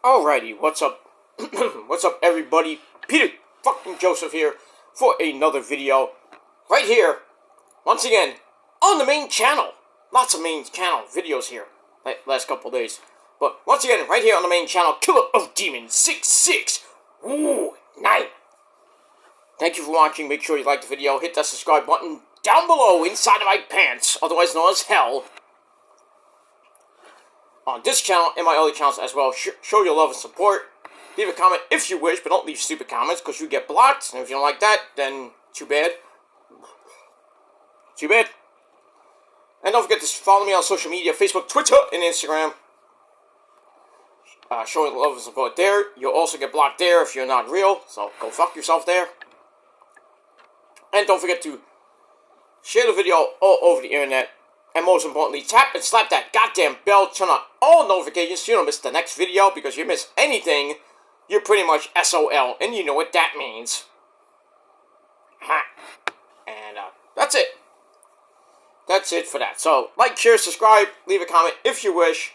Alrighty, what's up? What's up, everybody? Peter fucking Joseph here for another video. Right here, once again, on the main channel. Lots of main channel videos here, last couple days. But once again, right here on the main channel, Killer of Demons 66. Ooh, 9. Thank you for watching. Make sure you like the video. Hit that subscribe button down below inside of my pants, otherwise known as hell. On this channel and my other channels as well, show your love and support. Leave a comment if you wish, but don't leave stupid comments because you get blocked. And if you don't like that, then too bad. Too bad. And don't forget to follow me on social media, Facebook, Twitter, and Instagram. Show your love and support there. You'll also get blocked there if you're not real, so go fuck yourself there. And don't forget to share the video all over the internet. And most importantly, tap and slap that goddamn bell, turn on all notifications so you don't miss the next video, because if you miss anything, you're pretty much SOL, and you know what that means. And that's it. That's it for that. So, like, share, subscribe, leave a comment if you wish.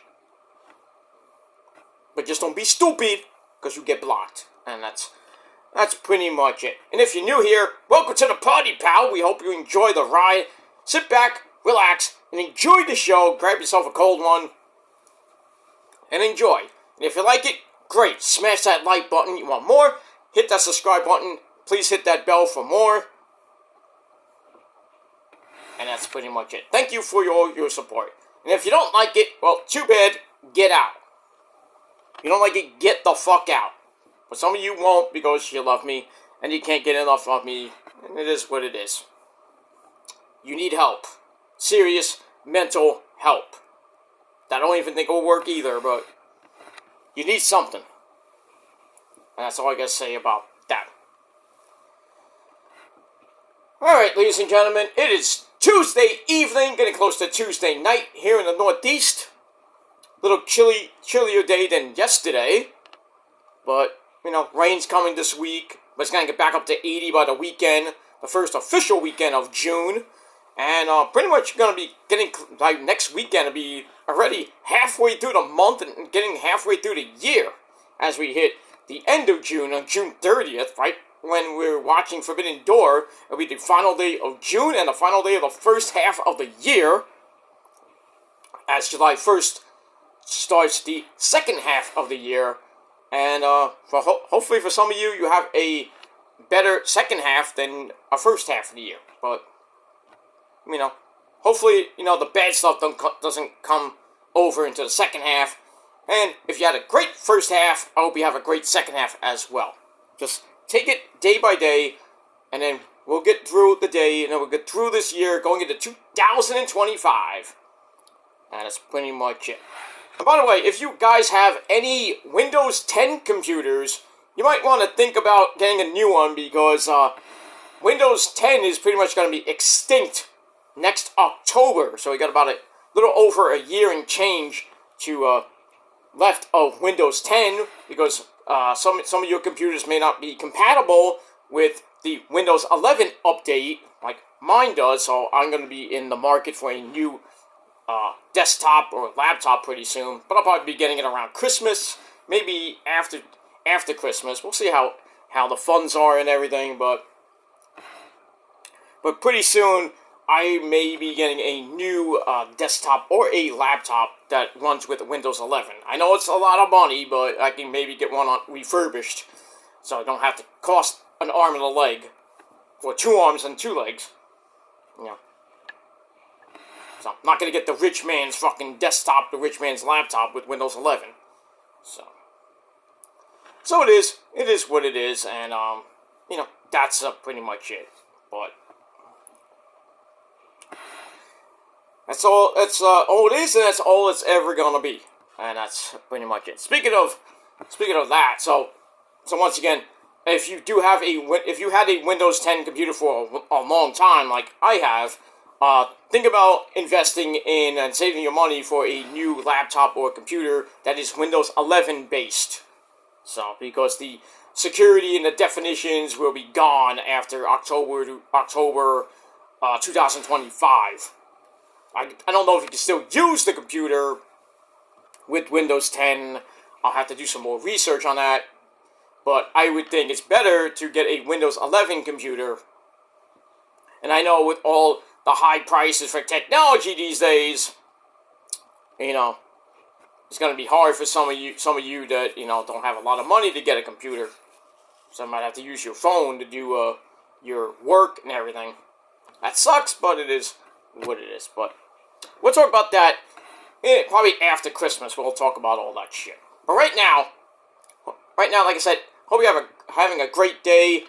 But just don't be stupid, because you get blocked. And that's pretty much it. And if you're new here, welcome to the party, pal. We hope you enjoy the ride. Sit back, relax, and enjoy the show. Grab yourself a cold one and enjoy. And if you like it, great. Smash that like button. You want more? Hit that subscribe button. Please hit that bell for more. And that's pretty much it. Thank you for your support. And if you don't like it, well, too bad. Get out. If you don't like it, get the fuck out. But some of you won't because you love me and you can't get enough of me. And it is what it is. You need help. Serious mental help. I don't even think it will work either, but you need something. And that's all I gotta say about that. Alright, ladies and gentlemen, it is Tuesday evening, getting close to Tuesday night here in the Northeast. A little chillier day than yesterday. But, you know, rain's coming this week. But it's gonna get back up to 80 by the weekend. The first official weekend of June. And pretty much going to be getting, like, next weekend to be already halfway through the month and getting halfway through the year as we hit the end of June, on June 30th, right? When we're watching Forbidden Door, it'll be the final day of June and the final day of the first half of the year, as July 1st starts the second half of the year. And hopefully for some of you, you have a better second half than a first half of the year. But you know, hopefully, you know, the bad stuff doesn't come over into the second half. And if you had a great first half, I hope you have a great second half as well. Just take it day by day, and then we'll get through the day, and then we'll get through this year going into 2025. And that's pretty much it. And by the way, if you guys have any Windows 10 computers, you might want to think about getting a new one, because Windows 10 is pretty much going to be extinct next October, so we got about a little over a year and change to left of Windows 10, because some of your computers may not be compatible with the Windows 11 update, like mine does, so I'm going to be in the market for a new desktop or laptop pretty soon, but I'll probably be getting it around Christmas, maybe after Christmas. We'll see how the funds are and everything, but pretty soon I may be getting a new desktop or a laptop that runs with Windows 11. I know it's a lot of money, but I can maybe get one refurbished, so I don't have to cost an arm and a leg, or 2 arms and 2 legs. You know. So I'm not going to get the rich man's fucking desktop, the rich man's laptop with Windows 11. So it is what it is, and you know, that's pretty much it. But that's all it is, and that's all it's ever gonna be, and that's pretty much it. Speaking of that, so once again, if you had a Windows 10 computer for a long time, like I have, think about investing in and saving your money for a new laptop or computer that is Windows 11 based. So because the security and the definitions will be gone after October 2025. I don't know if you can still use the computer with Windows 10 I'll have to do some more research on that. But I would think it's better to get a Windows 11 computer. And I know with all the high prices for technology these days, it's going to be hard for some of you that, don't have a lot of money to get a computer. So you might have to use your phone to do your work and everything. That sucks, but it is what it is. But we'll talk about that probably after Christmas. We'll talk about all that shit. But right now, like I said, hope you having a great day.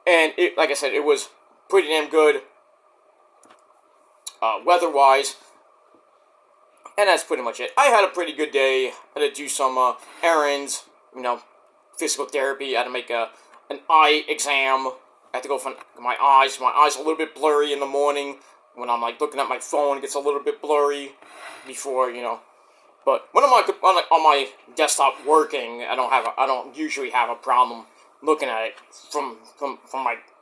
And like I said, it was pretty damn good weather-wise. And that's pretty much it. I had a pretty good day. I had to do some errands, physical therapy. I had to make an eye exam. I had to go for my eyes. My eyes are a little bit blurry in the morning. When I'm looking at my phone, it gets a little bit blurry before, But when I'm on my desktop working, I don't usually have a problem looking at it from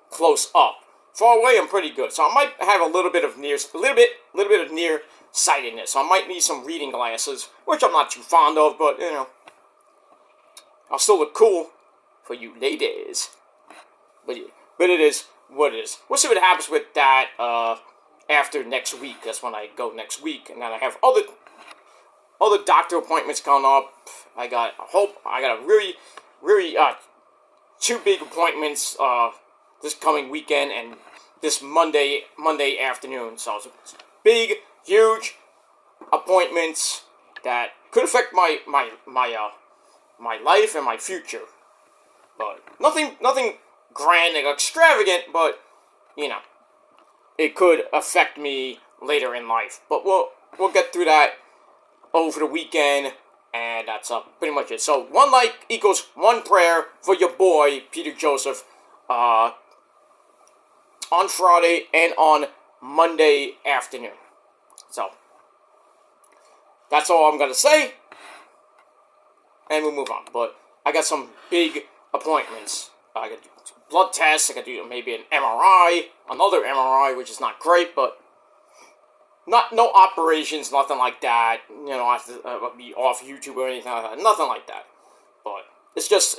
close up. Far away, I'm pretty good. So I might have a little bit of nearsightedness. So I might need some reading glasses, which I'm not too fond of, but I'll still look cool for you ladies. But it is what it is. We'll see what happens with that after next week. That's when I go next week, and then I have other doctor appointments coming up. I got a really two big appointments this coming weekend and this Monday afternoon. So it's big, huge appointments that could affect my life and my future. But nothing grand and extravagant, but it could affect me later in life. But we'll get through that over the weekend, and that's pretty much it. So 1 like equals 1 prayer for your boy Peter Joseph on Friday and on Monday afternoon. So that's all I'm gonna say, and we'll move on. But I got some big appointments. I got to do blood tests. I got to do maybe an MRI, another MRI, which is not great, but no operations, nothing like that. I have to be off YouTube or anything like that. Nothing like that. But it's just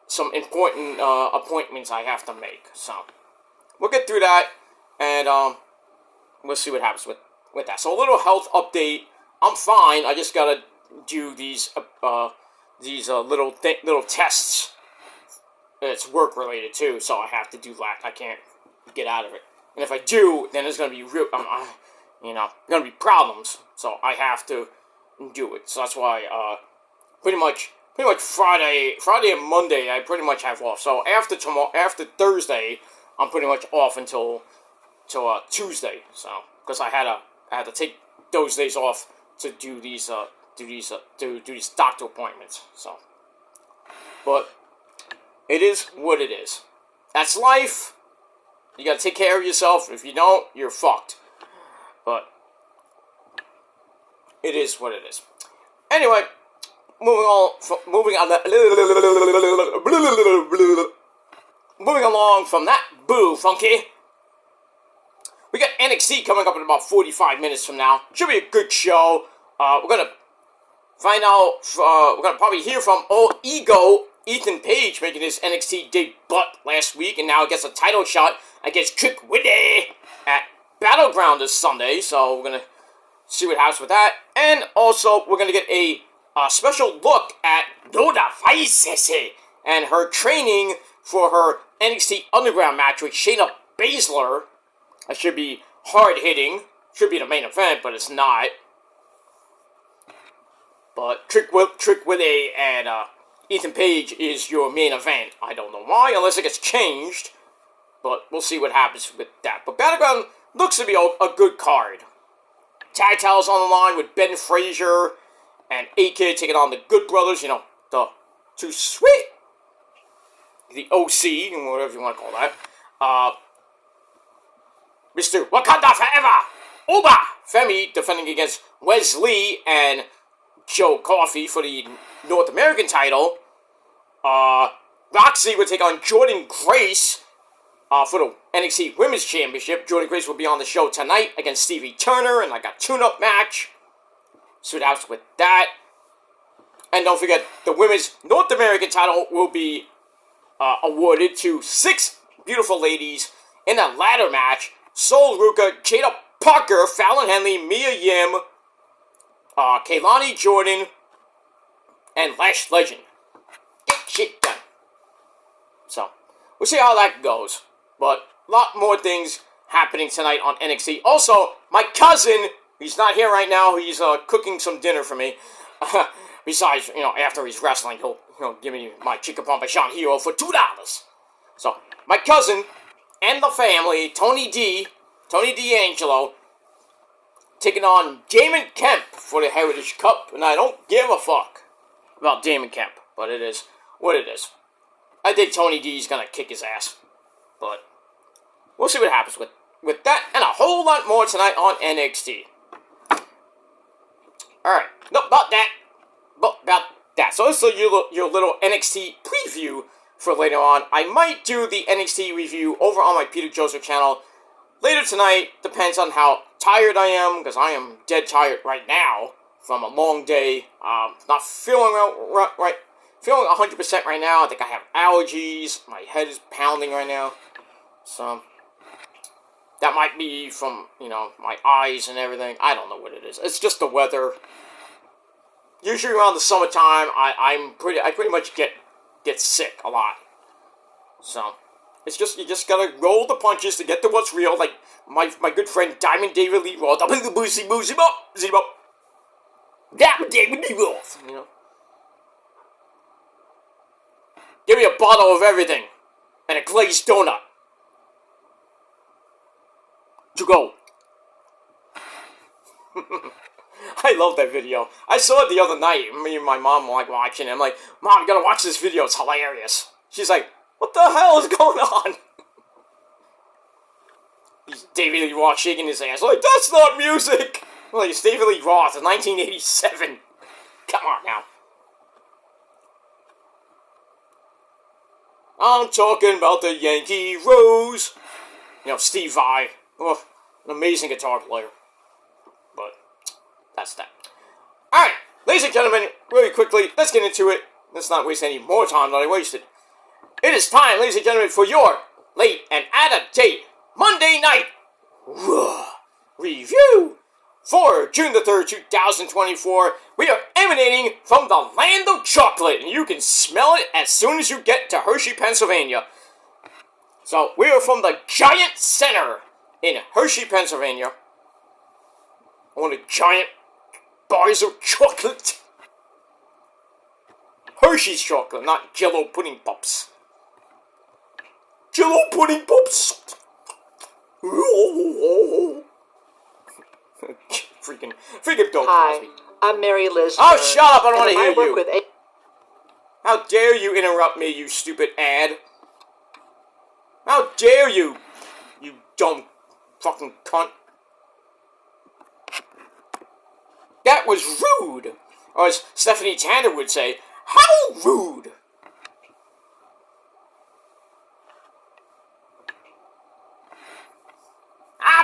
some important appointments I have to make. So we'll get through that, and we'll see what happens with that. So a little health update. I'm fine. I just gotta do these little tests. It's work related too, so I have to do that. I can't get out of it. And if I do, then there's gonna be gonna be problems. So I have to do it. So that's why pretty much Friday and Monday I pretty much have off. So after Thursday, I'm pretty much off until Tuesday. So because I had to take those days off to do these doctor appointments. So, but it is what it is. That's life. You gotta take care of yourself. If you don't, you're fucked. But it is what it is. Anyway, moving along from that boo funky. We got NXT coming up in about 45 minutes from now. Should be a good show. We're gonna find out. We're gonna probably hear from old ego Ethan Page making his NXT debut last week, and now gets a title shot against Trick Willie at Battleground this Sunday. So we're gonna see what happens with that, and also we're gonna get a special look at Noda Vice and her training for her NXT Underground match with Shayna Baszler. That should be hard-hitting. Should be the main event, but it's not. But Trick Willie and Ethan Page is your main event. I don't know why, unless it gets changed. But we'll see what happens with that. But Battleground looks to be a good card. Tag titles on the line with Ben Frazier and A-Kid taking on the Good Brothers. The Too Sweet. The OC, whatever you want to call that. Mr. Wakanda Forever, Oba Femi defending against Wesley and Joe Coffey for the North American title. Roxy would take on Jordan Grace for the NXT Women's Championship. Jordan Grace will be on the show tonight against Stevie Turner in a tune-up match. See what happens with that. And don't forget, the women's North American title will be awarded to 6 beautiful ladies in a ladder match. Sol Ruka, Jada Parker, Fallon Henley, Mia Yim, Kaylani Jordan, and Lash Legend. Get shit done. So, we'll see how that goes. But a lot more things happening tonight on NXT. Also, my cousin, he's not here right now. He's cooking some dinner for me. Besides, after he's wrestling, he'll give me my chicken parmesan hero for $2. So, my cousin and the family, Tony D'Angelo, taking on Damon Kemp for the Heritage Cup, and I don't give a fuck about Damon Kemp, but it is what it is. I think Tony D's gonna kick his ass, but we'll see what happens with that and a whole lot more tonight on NXT. Alright, about that. So this is your little NXT preview for later on. I might do the NXT review over on my Peter Joseph channel later tonight. Depends on how tired I am, because I am dead tired right now from a long day. Not feeling right. Feeling 100% right now. I think I have allergies. My head is pounding right now. So that might be from, my eyes and everything. I don't know what it is. It's just the weather. Usually around the summertime, I pretty much get sick a lot. So it's just, you just gotta roll the punches to get to what's real. Like my good friend Diamond David Lee Roth. Diamond David Lee Roth. Give me a bottle of everything and a glazed donut to go. I love that video. I saw it the other night. Me and my mom were watching it. I'm like, Mom, you gotta watch this video. It's hilarious. She's like, what the hell is going on? He's David Lee Roth shaking his ass. Like, that's not music. Like, it's David Lee Roth in 1987. Come on now. I'm talking about the Yankee Rose. Steve Vai. Oh, an amazing guitar player. But that's that. Alright, ladies and gentlemen, really quickly, let's get into it. Let's not waste any more time than I wasted. It is time, ladies and gentlemen, for your late and out-of-date Monday night review for June the 3rd, 2024. We are emanating from the land of chocolate, and you can smell it as soon as you get to Hershey, Pennsylvania. So, we are from the Giant Center in Hershey, Pennsylvania. One of the giant bars of chocolate. Hershey's chocolate, not Jell-O pudding pops. Jell-O pudding pops. freaking dog. Hi, I'm Mary Liz. Oh, shut up! I don't want to hear you. With How dare you interrupt me, you stupid ad? How dare you, you dumb fucking cunt? That was rude. Or as Stephanie Tanner would say, how rude.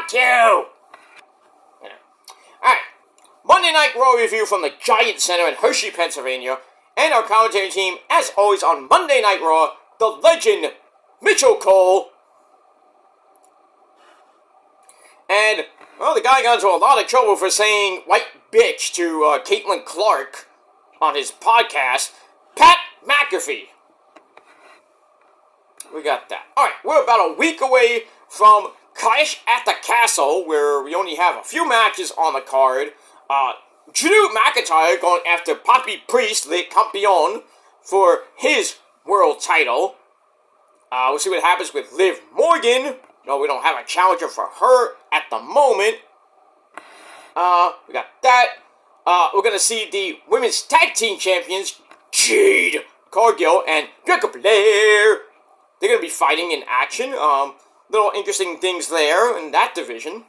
Fuck you. Alright. Monday Night Raw review from the Giant Center in Hershey, Pennsylvania. And our commentary team, as always, on Monday Night Raw, the legend, Mitchell Cole. And, well, the guy got into a lot of trouble for saying white bitch to Caitlin Clark on his podcast. Pat McAfee. We got that. Alright, we're about a week away from Clash at the Castle, where we only have a few matches on the card. Drew McIntyre going after Poppy Priest, Le Campion, for his world title. We'll see what happens with Liv Morgan. No, we don't have a challenger for her at the moment. We got that. We're going to see the Women's Tag Team Champions, Jade Cargill and Bianca Belair. They're going to be fighting in action. Little interesting things there in that division.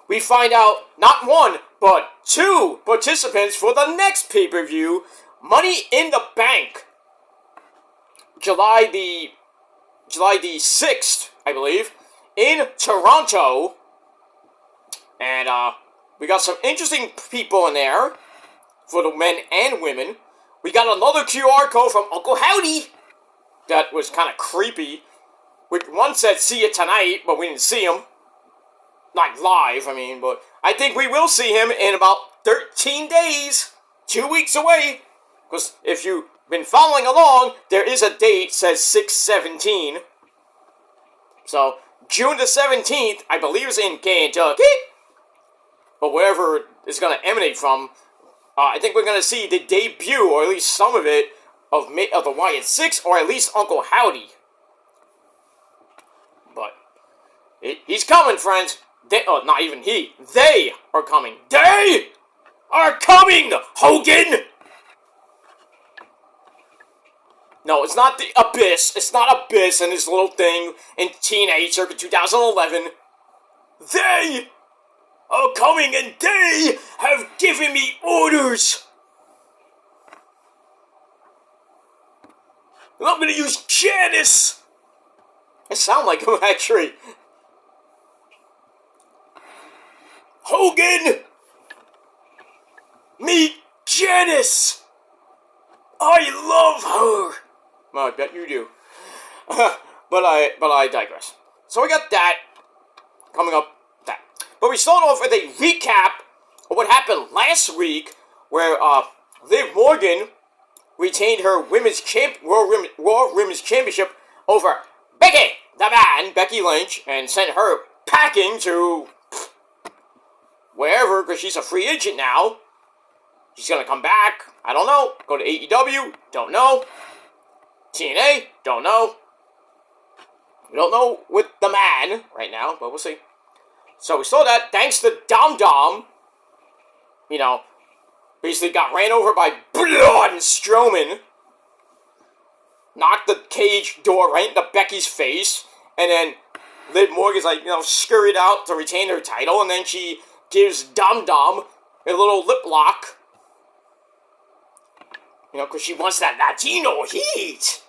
We find out not one, but two participants for the next pay-per-view, Money in the Bank. July the 6th, I believe, in Toronto. And, we got some interesting people in there. for the men and women. We got another QR code from Uncle Howdy that was kind of creepy. One said, see you tonight, but we didn't see him. Not live, I mean, but I think we will see him in about 13 days. 2 weeks away. Because if you've been following along, there is a date, says 6/17. So, June the 17th, I believe is in Kentucky. But wherever it's going to emanate from, I think we're going to see the debut, or at least some of it, of the YN6, or at least Uncle Howdy. But he's coming, friends. Not even he. They are coming. They are coming, Hogan! No, it's not the Abyss. It's not Abyss and his little thing in TNA circa 2011. They are coming, and they have given me orders. And I'm gonna use Janice. I sound like him, actually. Hogan, meet Janice. I love her. Well, I bet you do. but I digress. So we got that coming up. But we start off with a recap of what happened last week, where Liv Morgan retained her Raw Women's Championship over Becky, the man, Becky Lynch, and sent her packing to wherever, because she's a free agent now. She's gonna come back. I don't know. Go to AEW. Don't know. TNA. Don't know. We don't know with the man right now, but we'll see. So we saw that thanks to Dom Dom. You know, basically got ran over by Braun Strowman. Knocked the cage door right into Becky's face. And then Liv Morgan's like, scurried out to retain her title. And then she gives Dom Dom a little lip lock. Because she wants that Latino heat.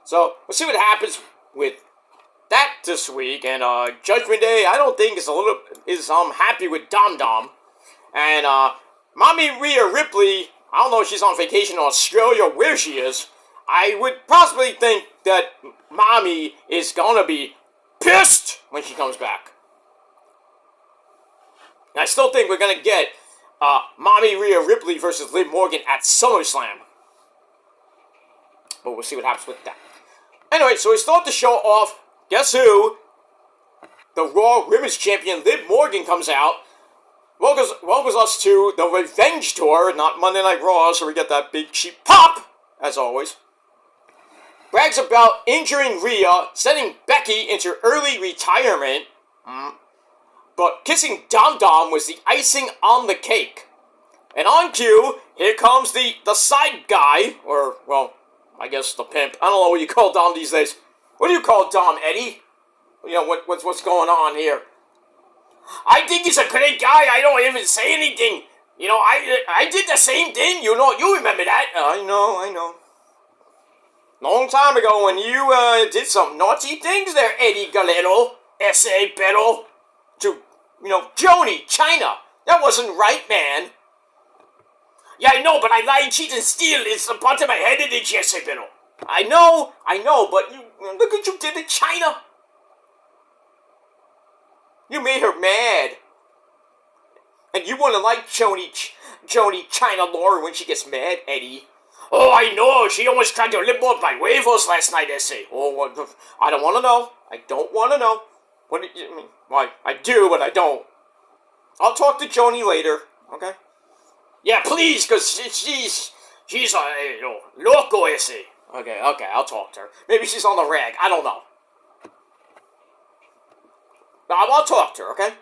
So, we'll see what happens with that this week. And Judgment Day, I don't think is happy with Dom Dom. And Mommy Rhea Ripley, I don't know if she's on vacation in Australia or where she is. I would possibly think that Mommy is gonna be pissed when she comes back. And I still think we're gonna get Mommy Rhea Ripley versus Liv Morgan at SummerSlam. But we'll see what happens with that. Anyway, so we start the show off. Guess who? The Raw Women's Champion Liv Morgan comes out. Welcomes us to the Revenge Tour, not Monday Night Raw, so we get that big cheap pop, as always. Brags about injuring Rhea, sending Becky into early retirement. But kissing Dom Dom was the icing on the cake. And on cue, here comes the side guy, or, well, I guess the pimp. I don't know what you call Dom these days. What do you call Dom, Eddie? What's going on here? I think he's a great guy. I don't even say anything. I did the same thing. You remember that. I know. Long time ago when you did some naughty things there, Eddie Galero, S.A. Pero, to, Joni, China. That wasn't right, man. Yeah, I know, but I lie, cheat, and steal. It's the part of my head in it, yes, Pero. I know, but look what you did to China. You made her mad. And you want to like Joni China Laura when she gets mad, Eddie. Oh, I know. She almost tried to lip off my huevos last night, S.A. Oh, I don't want to know. I don't want to know. What do you mean? Why? I do, but I don't. I'll talk to Joni later, okay? Yeah, please, because she's a loco, S.A. Okay, I'll talk to her. Maybe she's on the rag. I don't know. I'll talk to her, okay?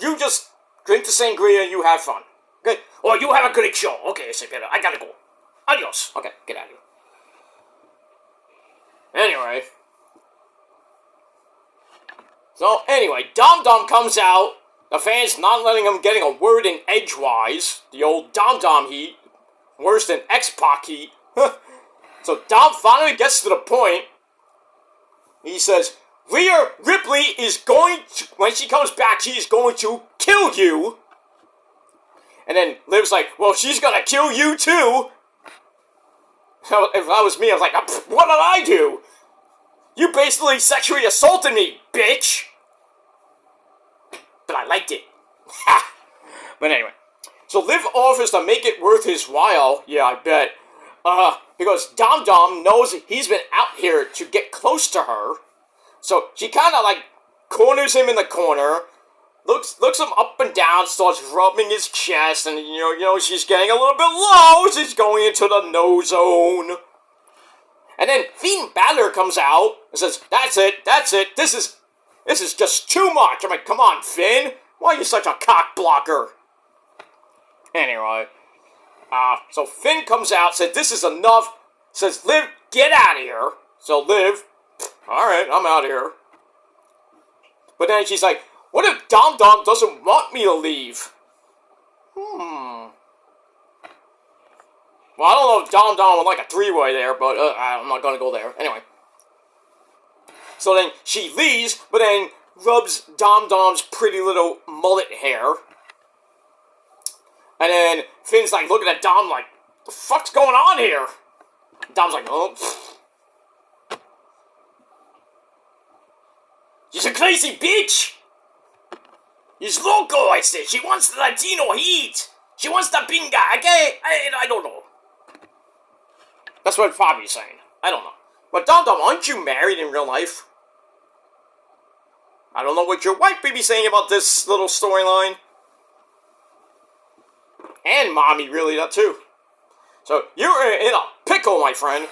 You just drink the sangria and you have fun, okay? Or you have a great show. Okay, Pedro, I gotta go. Adios. Okay, get out of here. Anyway, Dom Dom comes out. The fans not letting him getting a word in edgewise. The old Dom Dom heat. Worse than X-Pac heat. So Dom finally gets to the point. He says, Rhea Ripley is going to, when she comes back, she is going to kill you. And then Liv's like, well, she's gonna kill you too. If that was me, I was like, what did I do? You basically sexually assaulted me, bitch. But I liked it. Ha! But anyway. So Liv offers to make it worth his while. Yeah, I bet. Because Dom Dom knows he's been out here to get close to her. So she kind of like corners him in the corner. Looks him up and down, starts rubbing his chest, and you know she's getting a little bit low. She's going into the no zone. And then Fiend Balor comes out and says, that's it, this is just too much. I'm like, come on, Finn, why are you such a cock blocker? Anyway, so Finn comes out, said, this is enough, says, Liv, get out of here. So Liv, alright, I'm out of here. But then she's like, what if Dom Dom doesn't want me to leave? Well, I don't know if Dom Dom would like a three-way there, but I'm not gonna go there. Anyway. So then she leaves, but then rubs Dom Dom's pretty little mullet hair. And then Finn's like looking at Dom like, the fuck's going on here? Dom's like, oh. She's a crazy bitch! She's loco, I said. She wants the Latino heat. She wants the pinga, okay? I don't know. That's what Fabi's saying. I don't know. But Dom Dom, aren't you married in real life? I don't know what your wife may be saying about this little storyline. And Mommy, really, that too. So, you're in a pickle, my friend.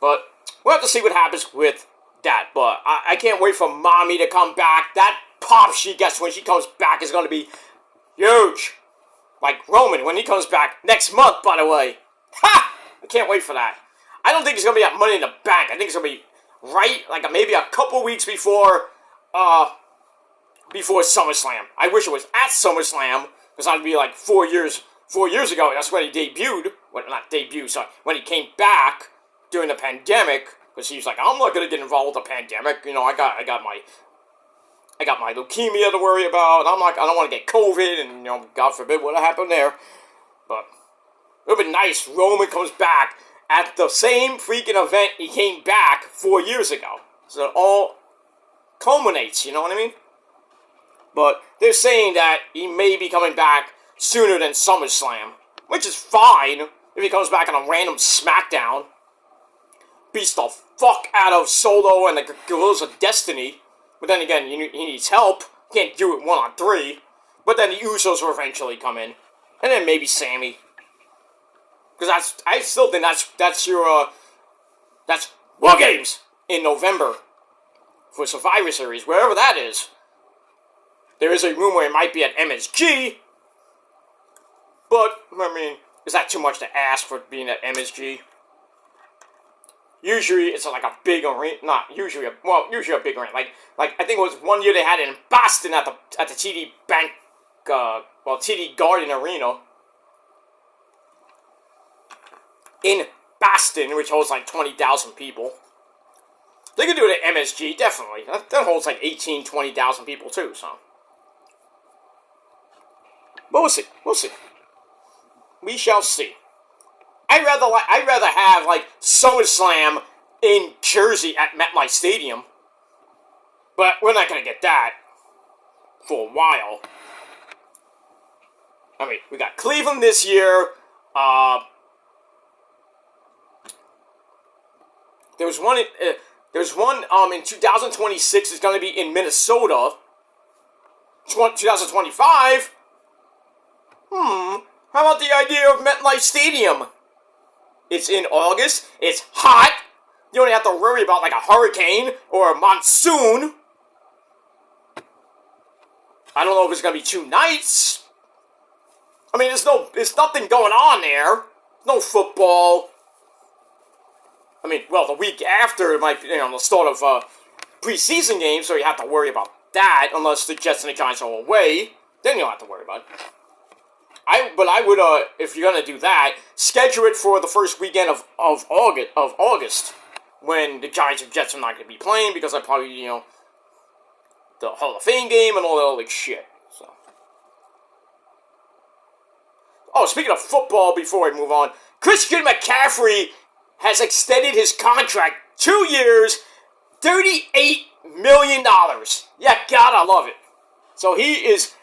But we'll have to see what happens with that. But I can't wait for Mommy to come back. That pop she gets when she comes back is going to be huge. Like Roman when he comes back next month, by the way. Ha! I can't wait for that. I don't think it's going to be at Money in the Bank. I think it's going to be right, like maybe a couple weeks before SummerSlam. I wish it was at SummerSlam, because that'd be like 4 years ago. That's when he debuted. Well, not debuted, sorry. When he came back during the pandemic, because he was like, I'm not going to get involved with the pandemic. You know, I got my leukemia to worry about. I don't want to get COVID, and, you know, God forbid what happened there. But it would be nice. Roman comes back at the same freaking event he came back 4 years ago. So it all culminates, you know what I mean? But they're saying that he may be coming back sooner than SummerSlam, which is fine if he comes back on a random SmackDown. Beats the fuck out of Solo and the Gorillas of Destiny. But then again, he needs help. Can't do it 1-on-3. But then the Usos will eventually come in. And then maybe Sammy. Because I still think that's War Games in November. For Survivor Series, wherever that is. There is a rumor it might be at MSG. But, I mean, is that too much to ask for being at MSG? Usually it's like a big arena, usually a big arena. Like I think it was 1 year they had it in Boston at the TD Bank, TD Garden Arena in Boston, which holds like 20,000 people. They could do it at MSG, definitely. That holds like 20,000 people too. So, but we'll see. We shall see. I'd rather have like SummerSlam in Jersey at MetLife Stadium, but we're not gonna get that for a while. I mean, we got Cleveland this year. There's one in 2026 is gonna be in Minnesota. 2025. How about the idea of MetLife Stadium? It's in August. It's hot. You don't have to worry about like a hurricane or a monsoon. I don't know if it's gonna be 2 nights. I mean, there's nothing going on there. No football. I mean, well, the week after it might be, the start of preseason games, so you have to worry about that unless the Jets and the Giants are away. Then you don't have to worry about it. But I would, if you're gonna do that, schedule it for the first weekend of August, when the Giants and Jets are not gonna be playing because I probably the Hall of Fame game and all that other shit. So Oh, speaking of football, before I move on, Christian McCaffrey has extended his contract 2 years, $38 million. Yeah, God, I love it. So he is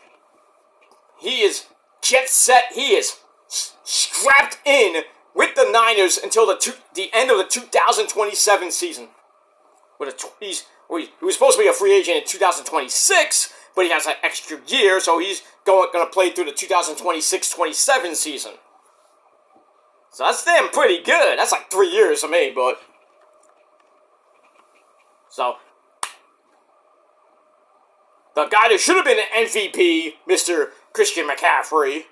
jet set. He is strapped in with the Niners until the end of the 2027 season. He was supposed to be a free agent in 2026, but he has an extra year, so he's going to play through the 2026-27 season. So that's damn pretty good. That's like 3 years for me, but... So... The guy that should have been an MVP, Mr. Christian McCaffrey.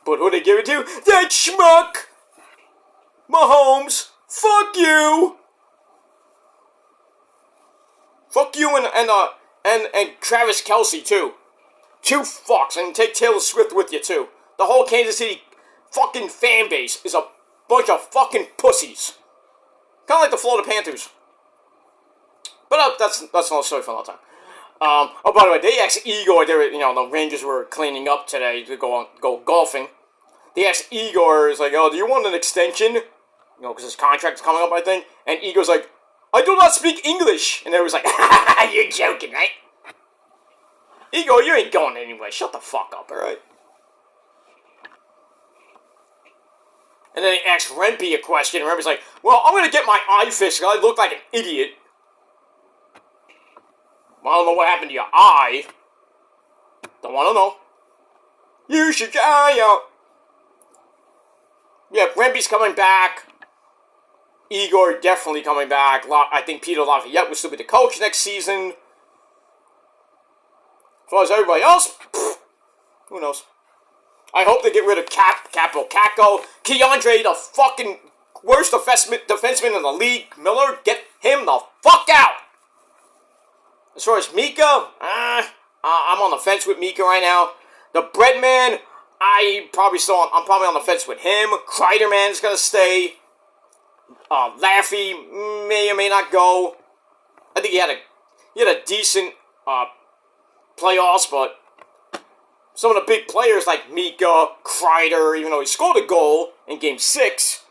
But who they give it to? That schmuck! Mahomes! Fuck you! Fuck you and Travis Kelce, too. 2 fucks, and take Taylor Swift with you, too. The whole Kansas City fucking fan base is a bunch of fucking pussies. Kind of like the Florida Panthers. But that's another story for another time. Oh, by the way, they asked Igor, the Rangers were cleaning up today to go golfing. They asked Igor, like, oh, do you want an extension? Because his contract's coming up, I think. And Igor's like, I do not speak English. And they was like, you're joking, right? Igor, you ain't going anywhere. Shut the fuck up, alright? And then he asked Rempe a question, and Rempe's like, well, I'm gonna get my eye fixed because I look like an idiot. Well, I don't know what happened to your eye. Don't want to know. You should get eye out. Yeah, Rempe's coming back. Igor definitely coming back. I think Peter Lafayette will still be the coach next season. As far as everybody else, who knows? I hope they get rid of Capo Caco. Keandre, the fucking worst defenseman in the league. Miller, get him the fuck out. As far as Mika, I'm on the fence with Mika right now. The Breadman, I'm probably on the fence with him. Kreiderman's gonna stay. Laffy may or may not go. I think he had a decent playoffs, but some of the big players like Mika, Kreider, even though he scored a goal in Game 6,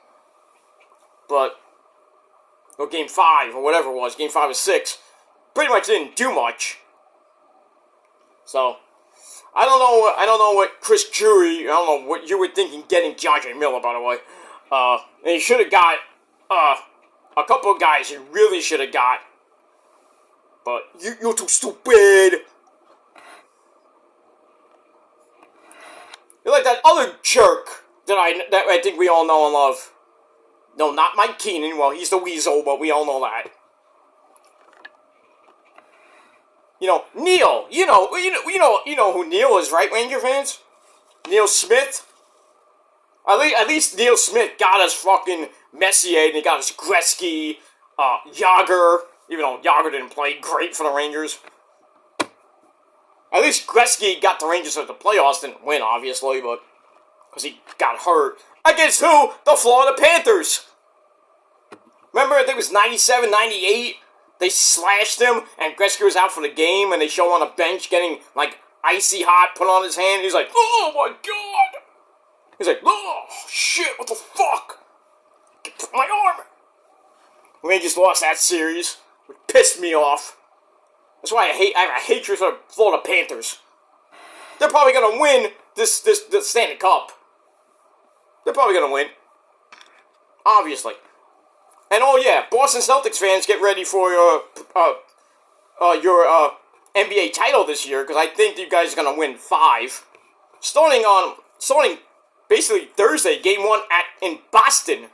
or Game 5, or whatever it was, Game 5 or 6, pretty much didn't do much. So, I don't know what Chris Drury, I don't know what you were thinking getting DeAndre Miller, by the way. And he should have got, a couple of guys he really should have got. But, you're too stupid. You're like that other jerk that I think we all know and love. No, not Mike Keenan. Well, he's the weasel, but we all know that. Neil. You know who Neil is, right, Ranger fans? Neil Smith. At least Neil Smith got us fucking Messier, and he got us Gretzky, Yager. Even though Yager didn't play great for the Rangers. At least Gretzky got the Rangers to the playoffs. Didn't win, obviously, but because he got hurt. Against who? The Florida Panthers. Remember, I think it was 97, 98? They slashed him, and Gretzky was out for the game, and they show him on the bench getting, like, icy hot put on his hand. He's like, oh my god! He's like, oh, shit, what the fuck? Get my arm! Rangers lost that series, which pissed me off. That's why I have a hatred for the Florida Panthers. They're probably gonna win this Stanley Cup. They're probably gonna win. Obviously. And oh yeah, Boston Celtics fans, get ready for your NBA title this year, because I think you guys are gonna win 5. Starting basically Thursday, Game 1 in Boston.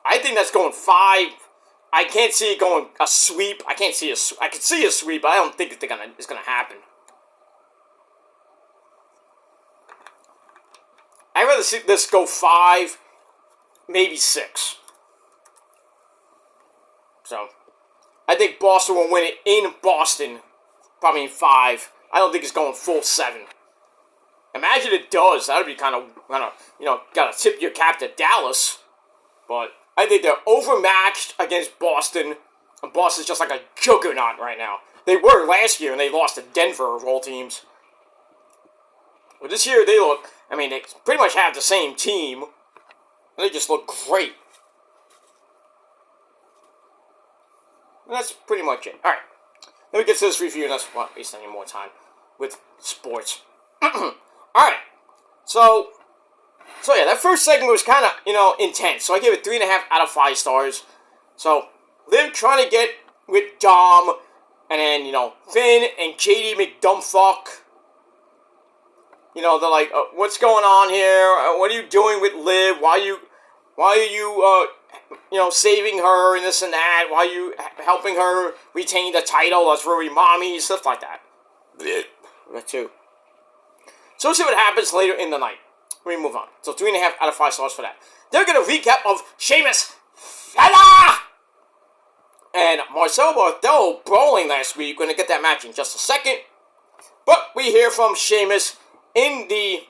I think that's going 5. I can't see it going a sweep. I could see a sweep, but I don't think it's gonna happen. I'd rather see this go 5, maybe 6. So, I think Boston will win it in Boston, probably in 5. I don't think it's going full 7. Imagine it does. That would be kind of, gotta tip your cap to Dallas. But I think they're overmatched against Boston, and Boston's just like a juggernaut right now. They were last year, and they lost to Denver, of all teams. But this year, they pretty much have the same team. And they just look great. And that's pretty much it. Alright. Let me get to this review, and that's not wasting any more time with sports. Alright. So yeah, that first segment was kind of, intense. So I gave it 3.5 out of 5 stars. So, Liv trying to get with Dom, and then, Finn and JD McDumbfuck. They're like, what's going on here? What are you doing with Liv? Why are you, saving her and this and that? Why are you helping her retain the title? That's really mommy, stuff like that. That too. So we'll see what happens later in the night. We move on. So 3.5 out of 5 stars for that. Then we're going to recap of Sheamus Fella and Marcel Barthel brawling last week. We're going to get that match in just a second. But we hear from Sheamus in the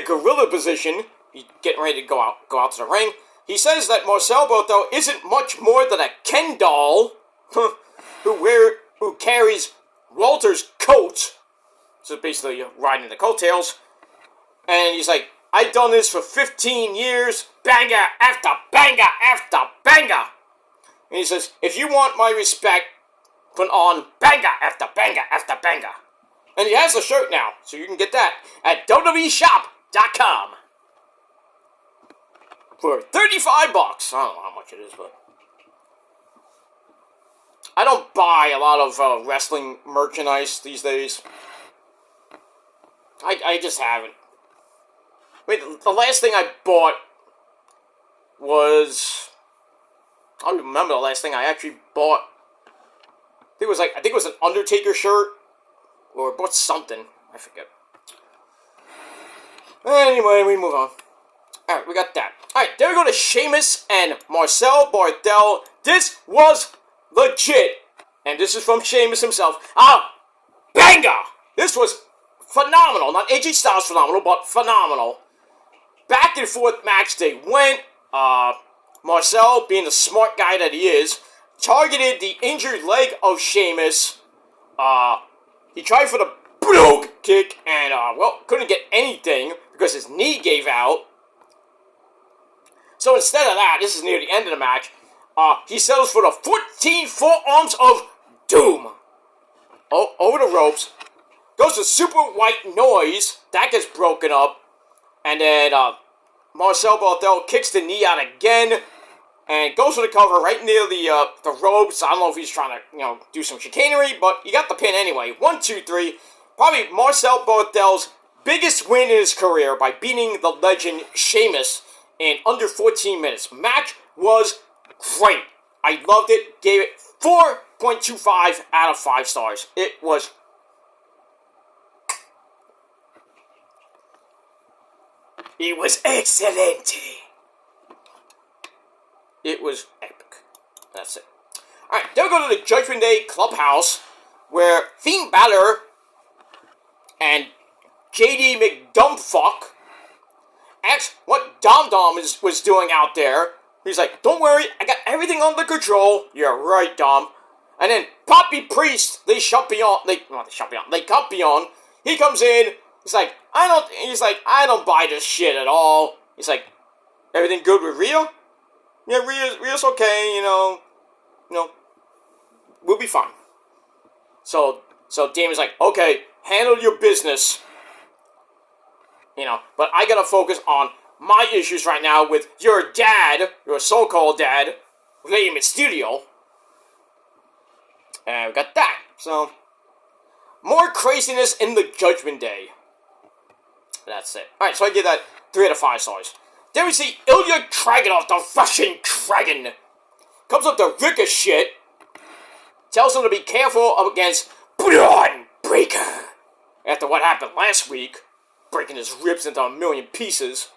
gorilla position. He's getting ready to go out to the ring. He says that Marcel Barthel isn't much more than a Ken doll who carries Walter's coat. So basically riding the coattails. And he's like, I've done this for 15 years, banger after banger after banger. And he says, if you want my respect, put on banger after banger after banger. And he has a shirt now, so you can get that at WWEshop.com. For $35. I don't know how much it is, but I don't buy a lot of wrestling merchandise these days. I just haven't. Wait, the last thing I bought was... I don't remember the last thing I actually bought. I think it was an Undertaker shirt. Or bought something. I forget. Anyway, we move on. Alright, we got that. Alright, then we go to Sheamus and Marcel Barthel. This was legit. And this is from Sheamus himself. Banger! This was phenomenal. Not AJ Styles phenomenal, but phenomenal. Back and forth match they went. Marcel, being the smart guy that he is, targeted the injured leg of Sheamus. He tried for the bulldog kick and, couldn't get anything because his knee gave out. So instead of that, this is near the end of the match, he settles for the 14 forearms of doom. Over the ropes. Goes to super white noise. That gets broken up. And then, Marcel Barthel kicks the knee out again. And goes for the cover right near the ropes. I don't know if he's trying to, do some chicanery, but he got the pin anyway. 1, 2, 3. Probably Marcel Barthel's biggest win in his career by beating the legend Sheamus in under 14 minutes. Match was great. I loved it. Gave it 4.25 out of 5 stars. It was... It was excellent. It was epic. That's it. Alright, then we go to the Judgment Day Clubhouse, where Finn Balor and JD McDumbfuck asked what Dom Dom was doing out there. He's like, don't worry, I got everything under control. You're right, Dom. And then Poppy Priest, Le Champion, he comes in. He's like, I don't buy this shit at all. He's like, everything good with Rhea? Yeah, Rhea's okay, we'll be fine. So Damon's like, okay, handle your business. But I gotta focus on my issues right now with your dad, your so-called dad, Rey Mysterio. And we got that. So, more craziness in the Judgment Day. That's it. Alright, so I give that 3 out of 5 stars. Then we see Ilya Dragunov, the Russian dragon. Comes up to Ricochet. Tells him to be careful up against Braun Breaker. After what happened last week. Breaking his ribs into a million pieces.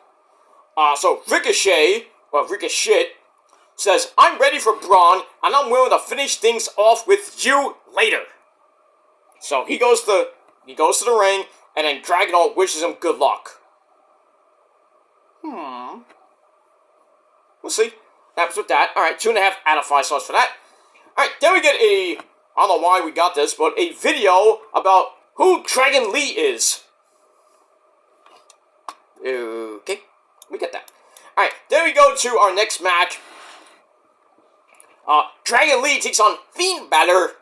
So Ricochet says, I'm ready for Braun, and I'm willing to finish things off with you later. So he goes to the ring, and then Dragunov wishes him good luck. We'll see. Happens with that. Alright, 2.5 out of 5 stars for that. Alright, then we get I don't know why we got this, but a video about who Dragon Lee is. Okay, we get that. Alright, then we go to our next match. Dragon Lee takes on Fiend Balor.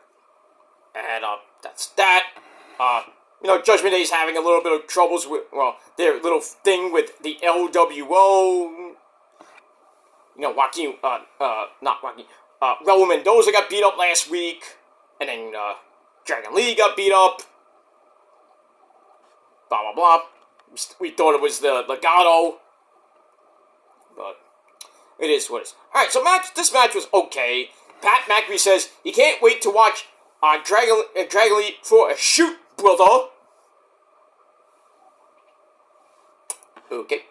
And, that's that. Judgment Day is having a little bit of troubles with, their little thing with the LWO. Raul Mendoza got beat up last week. And then, Dragon Lee got beat up. Blah, blah, blah. We thought it was the Legado. But it is what it is. Alright, so this match was okay. Pat McAfee says he can't wait to watch Dragon Lee for a shoot, brother. Okay.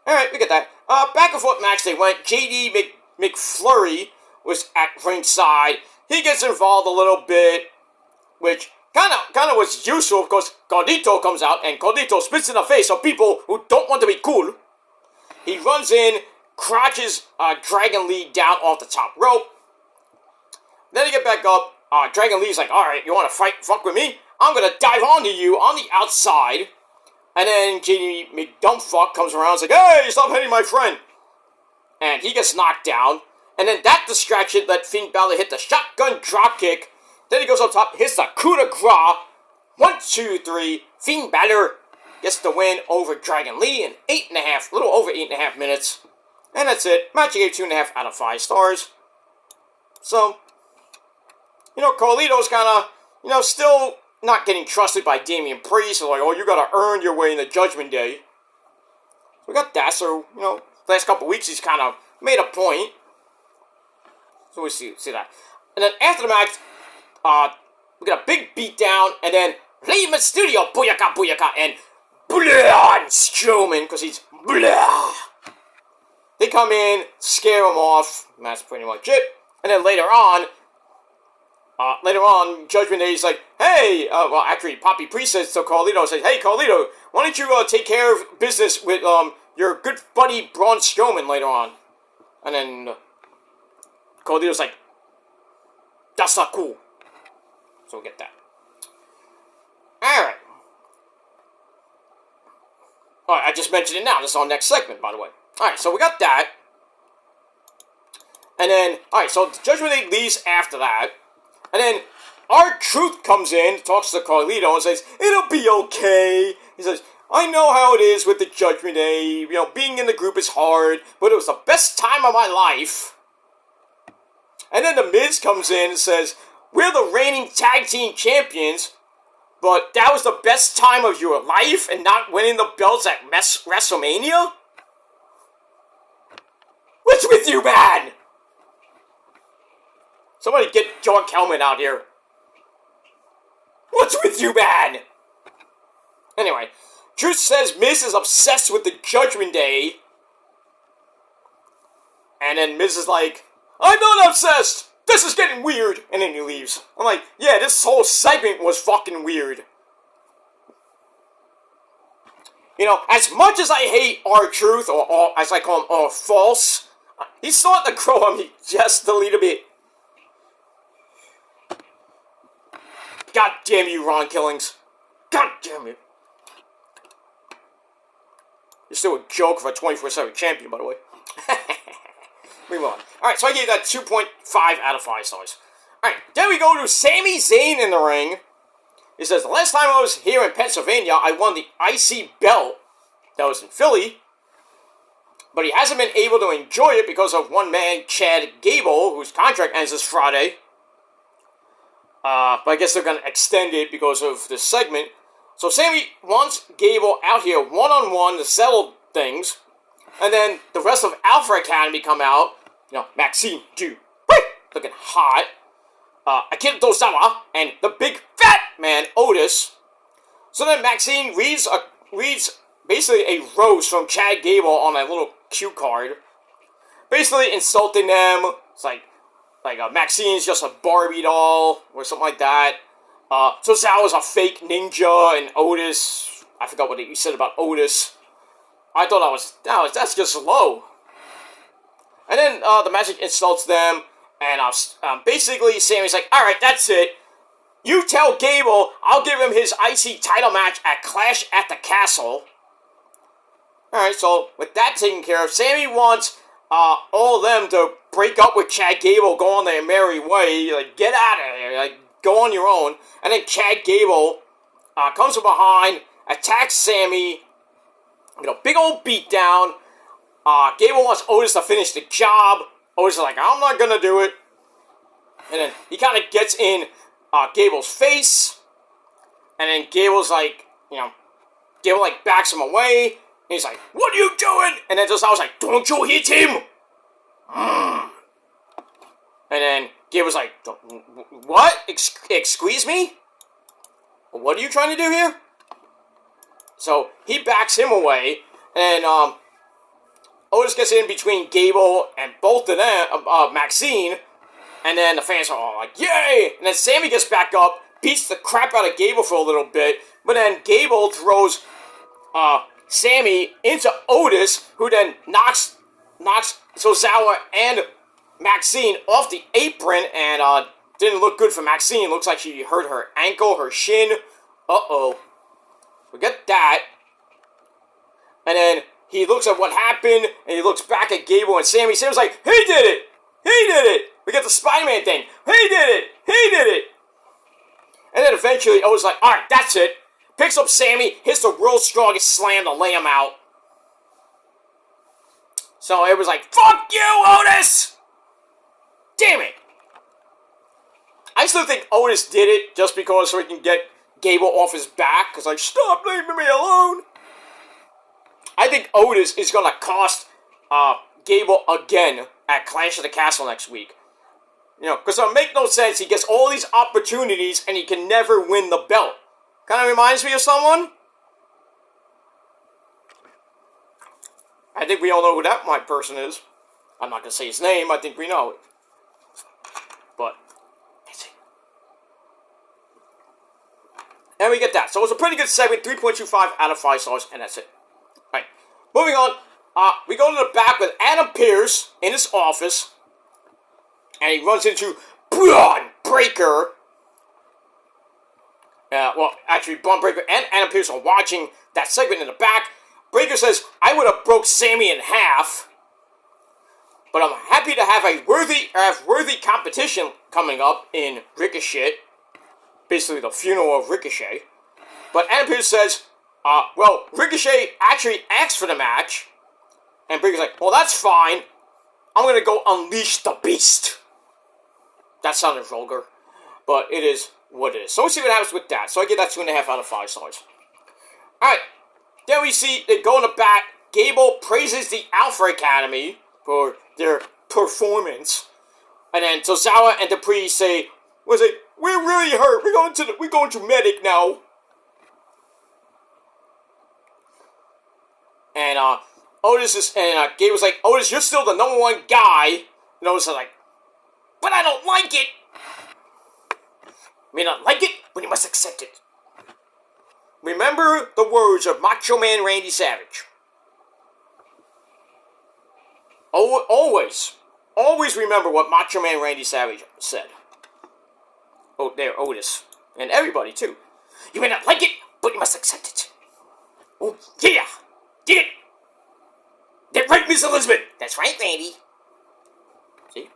Alright, we get that. Back and forth match they went. JD McFlurry was at ringside. He gets involved a little bit, which kind of was useful because Gordito comes out and Gordito spits in the face of people who don't want to be cool. He runs in, crotches Dragon Lee down off the top rope. Then he get back up. Dragon Lee's like, alright, you want to fuck with me? I'm going to dive onto you on the outside. And then JD McDumpfuck comes around and is like, hey, stop hitting my friend. And he gets knocked down. And then that distraction let Finn Balor hit the shotgun dropkick. Then he goes up top, hits the coup de grace. 1, 2, 3. Finn Balor gets the win over Dragon Lee in a little over 8.5 minutes. And that's it. Match I gave 2.5 out of 5 stars. So, Carlito's kind of, still not getting trusted by Damian Priest. So like, oh, you gotta earn your way in the Judgment Day. We got that, so, last couple weeks he's kind of made a point. So we see that. And then after the match, we got a big beatdown, and then Rey Mysterio, booyaka, and Braun Strowman, because he's blah. They come in, scare him off, and that's pretty much it. And then later on, Judgment Day is like, hey, actually, Poppy Priest says to Carlito, says, hey, Carlito, why don't you take care of business with your good buddy Braun Strowman later on? And then Carlito's like, that's not cool. So we'll get that. Alright. Alright, I just mentioned it now. This is our next segment, by the way. Alright, so we got that. And then, alright, so Judgment Day leaves after that. And then R-Truth comes in, talks to Carlito, and says, it'll be okay. He says, I know how it is with the Judgment Day. Being in the group is hard, but it was the best time of my life. And then The Miz comes in and says, we're the reigning tag team champions, but that was the best time of your life and not winning the belts at WrestleMania? What's with you, man? Somebody get John Kelman out here. What's with you, man? Anyway, Truth says Miz is obsessed with the Judgment Day. And then Miz is like, I'm not obsessed! This is getting weird! And then he leaves. I'm like, yeah, this whole segment was fucking weird. As much as I hate R-Truth, or as I call him, False, he's starting to grow on me just a little bit. God damn you, Ron Killings. God damn it. You're still a joke for a 24/7 champion, by the way. Move on. Alright, so I gave that 2.5 out of 5 stars. Alright, then we go to Sami Zayn in the ring. He says, the last time I was here in Pennsylvania, I won the IC belt. That was in Philly. But he hasn't been able to enjoy it because of one man, Chad Gable, whose contract ends this Friday. But I guess they're going to extend it because of this segment. So Sammy wants Gable out here one-on-one to settle things. And then the rest of Alpha Academy come out. Maxine Dupri, looking hot. Akira Tozawa and the big fat man, Otis. So then Maxine reads basically a roast from Chad Gable on a little cue card. Basically insulting them. It's like Maxine's just a Barbie doll, or something like that. Tozawa's a fake ninja, and Otis, I forgot what he said about Otis. I thought that's just low. And then the Magic insults them, and basically Sammy's like, alright, that's it. You tell Gable I'll give him his IC title match at Clash at the Castle. Alright, so with that taken care of, Sammy wants all of them to break up with Chad Gable, go on their merry way, like, get out of here, like, go on your own. And then Chad Gable comes from behind, attacks Sammy, big old beatdown. Gable wants Otis to finish the job. Otis is like, I'm not gonna do it. And then he kind of gets in Gable's face. And then Gable's like, Gable like backs him away. And he's like, what are you doing? And then I was like, don't you hit him! And then Gable's like, what? Excuse me? What are you trying to do here? So he backs him away. And Otis gets in between Gable and both of them, Maxine. And then the fans are all like, yay! And then Sammy gets back up, beats the crap out of Gable for a little bit. But then Gable throws Sammy into Otis, who then knocks Tozawa and Maxine off the apron, and didn't look good for Maxine. Looks like she hurt her ankle, her shin. Uh-oh. Forget that. And then he looks at what happened, and he looks back at Gable and Sammy. Sammy's like, he did it! He did it! We got the Spider-Man thing. He did it! He did it! And then eventually Otis like, alright, that's it. Picks up Sammy, hits the world's strongest slam to lay him out. So it was like, fuck you, Otis! Damn it! I still think Otis did it just because so he can get Gable off his back. Because like, stop leaving me alone! I think Otis is going to cost Gable again at Clash of the Castle next week. Because it'll make no sense. He gets all these opportunities and he can never win the belt. Kind of reminds me of someone. I think we all know who that person is. I'm not going to say his name. I think we know it. But, let's see. And we get that. So it was a pretty good segment. 3.25 out of 5 stars. And that's it. Alright. Moving on. We go to the back with Adam Pearce in his office. And he runs into Braun Breaker. Actually, Braun Breaker and Adam Pearce are watching that segment in the back. Breaker says, I would have broke Sammy in half. But I'm happy to have worthy competition coming up in Ricochet. Basically, the funeral of Ricochet. But Adam Pearce says, Ricochet actually asked for the match. And Breaker's like, well, that's fine. I'm going to go unleash the beast. That sounded vulgar. But it is what it is. So we'll see what happens with that. So I give that 2.5 out of 5 stars. Alright. Then we see they go in the back. Gable praises the Alpha Academy for their performance. And then Tozawa and Dupree say, we're really hurt. We're going to medic now. And Gable's like, Otis, you're still the number one guy. And Otis is like, but I don't like it. You may not like it, but you must accept it. Remember the words of Macho Man Randy Savage. Always remember what Macho Man Randy Savage said. Oh, there, Otis. And everybody, too. You may not like it, but you must accept it. Oh, yeah. Did it. That's right, Miss Elizabeth. That's right, Randy. See?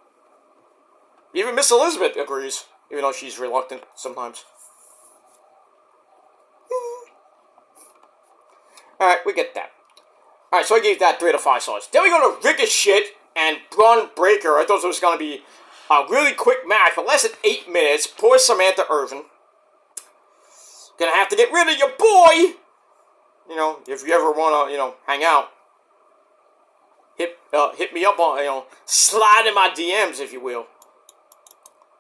Even Miss Elizabeth agrees. Even though she's reluctant sometimes. Alright, we get that. Alright, so I gave that 3 out of 5 stars. Then we go to Ricochet and Braun Breaker. I thought it was going to be a really quick match, but less than 8 minutes. Poor Samantha Irvin. Gonna have to get rid of your boy! If you ever want to, hang out. Hit me up on, slide in my DMs, if you will.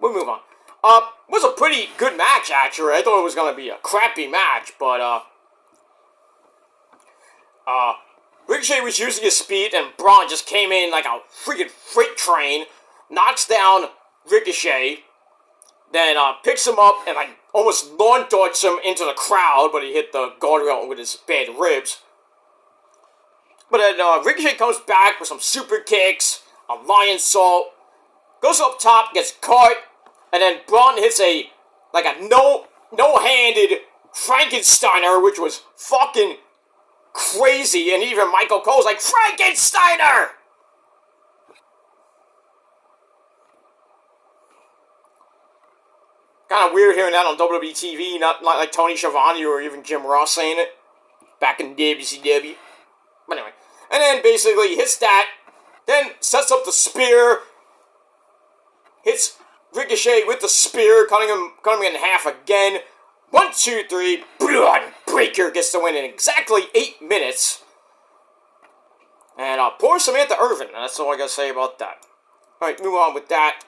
We'll move on. It was a pretty good match, actually. I thought it was going to be a crappy match, but, Ricochet was using his speed, and Braun just came in like a freaking freight train, knocks down Ricochet, then, picks him up and, almost lawn darts him into the crowd, but he hit the guardrail with his bad ribs. But then, Ricochet comes back with some super kicks, a lion salt, goes up top, gets caught, and then Braun hits a no-handed Frankensteiner, which was fucking crazy, and even Michael Cole's like, Frankensteiner! Kind of weird hearing that on WWE TV, not like Tony Schiavone or even Jim Ross saying it back in WCW. But anyway, and then basically he hits that, then sets up the spear, hits Ricochet with the spear, cutting him in half again. 1, 2, 3, blood breaker gets the win in exactly 8 minutes. And poor Samantha Irvin, that's all I gotta say about that. Alright, move on with that.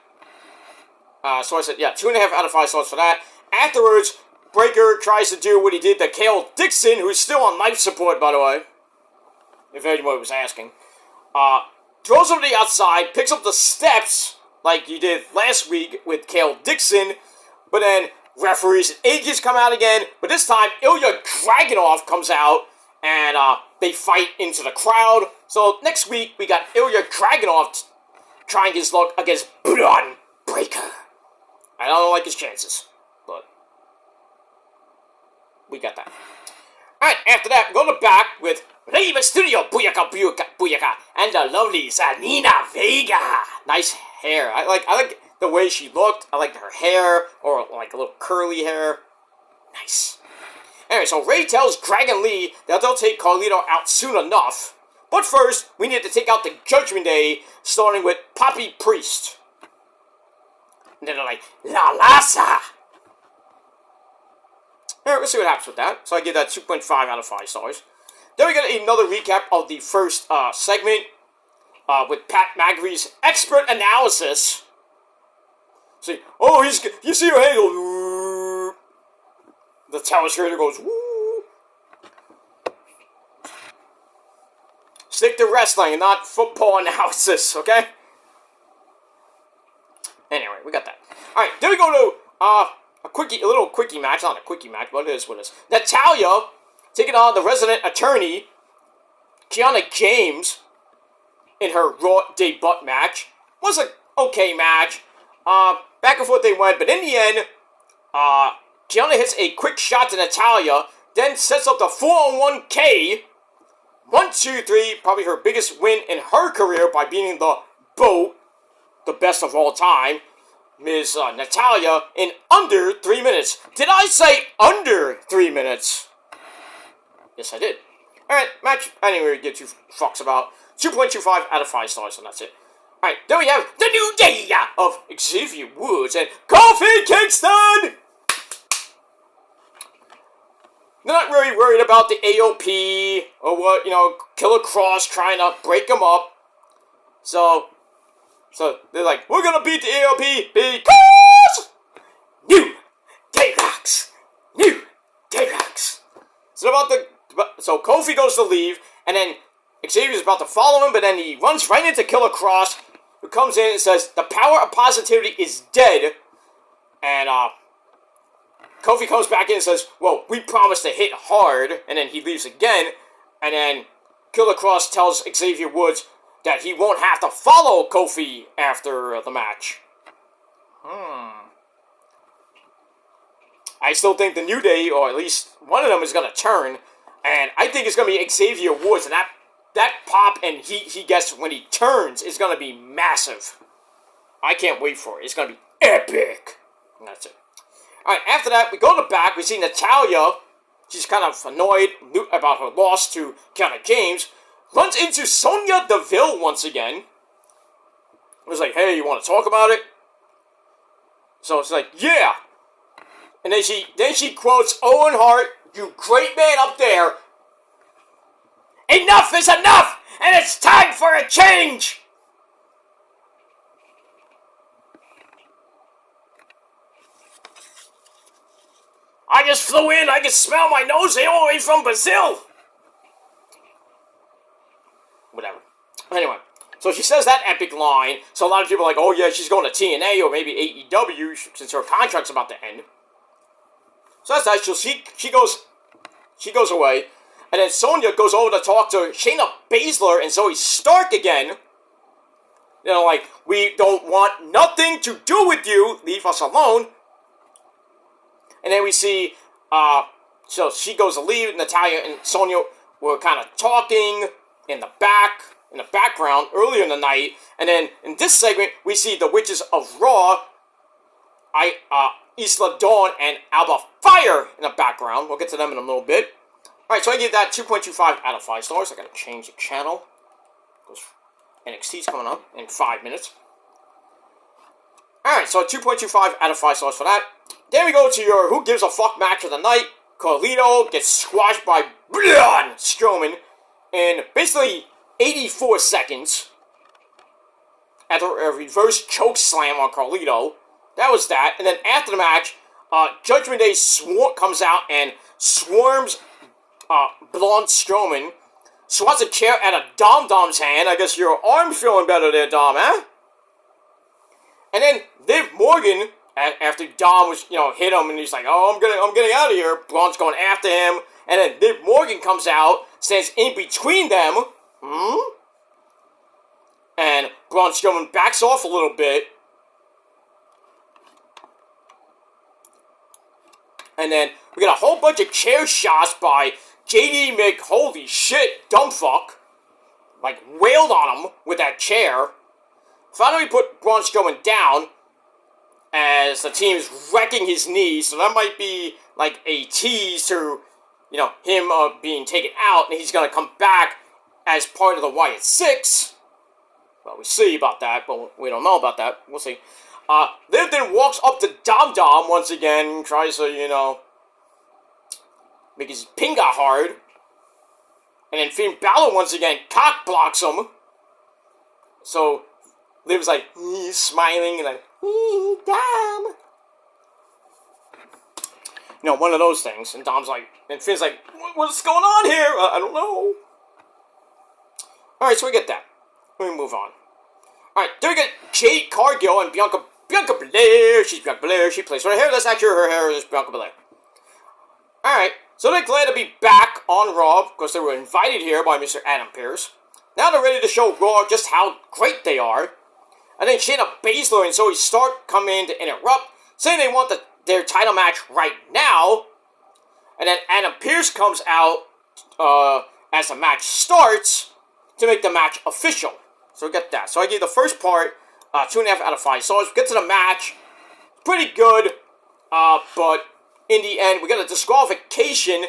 So I said, yeah, 2.5 out of 5 stars for that. Afterwards, Breaker tries to do what he did to Kale Dixon, who's still on life support, by the way. If anyone was asking. Throws him to the outside, picks up the steps, like he did last week with Kale Dixon. But then, referees and agents come out again. But this time, Ilya Dragunov comes out, and they fight into the crowd. So next week, we got Ilya Dragunov trying his luck against Braun Breaker. I don't like his chances, but we got that. Alright, after that, we go to the back with Rey Mysterio, Booyaka, Booyaka, Booyaka, and the lovely Zelina Vega. Nice hair. I like the way she looked. I liked her hair, or like a little curly hair. Nice. Anyway, so Ray tells Dragon Lee that they'll take Carlito out soon enough. But first, we need to take out the Judgment Day, starting with Poppy Priest. And then they're like, La Lasa! Alright, let's see what happens with that. So I give that 2.5 out of 5 stars. Then we get another recap of the first segment with Pat McAfee's expert analysis. See, oh, you see your head go, the telescope goes, woo. Stick to wrestling and not football analysis, okay? Anyway, we got that. Alright, then we go to a little quickie match. Not a quickie match, but it is what it is. Natalya taking on the resident attorney, Kiana James, in her Raw debut match. Was an okay match. Back and forth they went, but in the end, Kiana hits a quick shot to Natalya, then sets up the 4-on-1K. 1, 2, 3, probably her biggest win in her career by beating the Boat, the best of all time, Ms. Natalya, in under 3 minutes. Did I say under 3 minutes? Yes, I did. Alright, match I didn't really give 2 fucks about. 2.25 out of 5 stars, and that's it. Alright, then we have the New Day of Xavier Woods and Kofi Kingston! They're not really worried about the AOP or what, Killer Cross trying to break them up. So they're like, we're gonna beat the AOP because New Day Rocks! New Day Rocks! So Kofi goes to leave, and then Xavier's about to follow him, but then he runs right into Killer Cross, who comes in and says, the power of positivity is dead. And Kofi comes back in and says, well, we promised to hit hard, and then he leaves again, and then Killer Cross tells Xavier Woods that he won't have to follow Kofi after the match. I still think the New Day, or at least one of them, is going to turn, and I think it's going to be Xavier Woods, and that pop and heat he gets when he turns is going to be massive. I can't wait for it. It's going to be epic. And that's it. Alright, after that, we go to the back. We see Natalya. She's kind of annoyed about her loss to Kiana James. Runs into Sonya Deville once again. It was like, hey, you want to talk about it? So it's like, yeah. And then she quotes Owen Hart, you great man up there. Enough is enough, and it's time for a change. I just flew in, I can smell my nose all the way from Brazil. Whatever. Anyway, so she says that epic line, so a lot of people are like, oh yeah, she's going to TNA or maybe AEW since her contract's about to end. So that's that. So she goes away, and then Sonya goes over to talk to Shayna Baszler and Zoe Stark again. Like, we don't want nothing to do with you, leave us alone. And then we see, so she goes to leave, Natalya and Sonya were kind of talking in the background earlier in the night, and then in this segment we see the Witches of Raw, Isla Dawn and Alba Fire in the background. We'll get to them in a little bit. Alright, so I give that 2.25 out of 5 stars. I gotta change the channel, because NXT's coming up in 5 minutes. Alright, so 2.25 out of 5 stars for that. Then we go to your Who Gives a Fuck match of the night. Carlito gets squashed by Braun Strowman in basically 84 seconds after a reverse choke slam on Carlito. That was that. And then after the match, Judgment Day comes out and swarms Braun Strowman. Swats a chair at a Dom's hand. I guess your arm feeling better there, Dom, eh? And then Liv Morgan, after Dom was, hit him, and he's like, "Oh, I'm getting out of here." Braun's going after him, and then Liv Morgan comes out, stands in between them, and Braun Strowman backs off a little bit, and then we got a whole bunch of chair shots by JD Mick. Holy shit, dumb fuck, like wailed on him with that chair. Finally, put Braun Strowman down as the team's wrecking his knees, so that might be like a tease to, him being taken out, and he's going to come back as part of the Wyatt Six. Well, we see about that, but we don't know about that. We'll see. Liv then walks up to Dom once again and tries to, make his pinga hard. And then Finn Balor once again cock blocks him. So Liv's like, he's smiling and like, Dom. One of those things. And Dom's like, and Finn's like, what's going on here? I don't know. Alright, so we get that. Let me move on. Alright, then we get Jade Cargill and Bianca Belair. She's Bianca Belair. She plays her hair. That's actually her hair is Bianca Belair. Alright, so they're glad to be back on Raw because they were invited here by Mr. Adam Pearce. Now they're ready to show Raw just how great they are. And then Shayna Baszler and Zoe Stark come in to interrupt, saying they want their title match right now. And then Adam Pearce comes out as the match starts to make the match official. So we get that. So I gave the first part 2.5 out of 5 stars. We get to the match. Pretty good. But in the end, we got a disqualification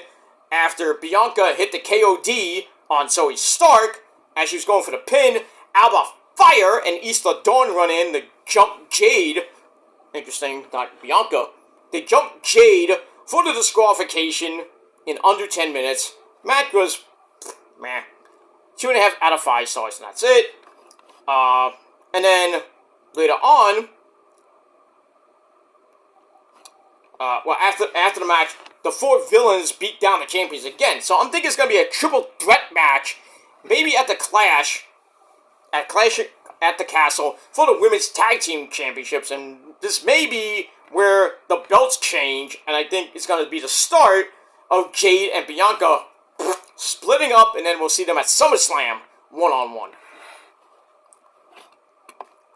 after Bianca hit the KOD on Zoe Stark as she was going for the pin. Alba Fire and Isla Dawn run in to jump Jade. Interesting, not Bianca. They jump Jade for the disqualification in under 10 minutes. Match was meh. 2.5 out of 5 stars, and that's it. And then later on, after the match, the 4 villains beat down the champions again. So I'm thinking it's gonna be a triple threat match, maybe at the Clash at the Castle for the Women's Tag Team Championships, and this may be where the belts change, and I think it's gonna be the start of Jade and Bianca splitting up, and then we'll see them at SummerSlam one-on-one.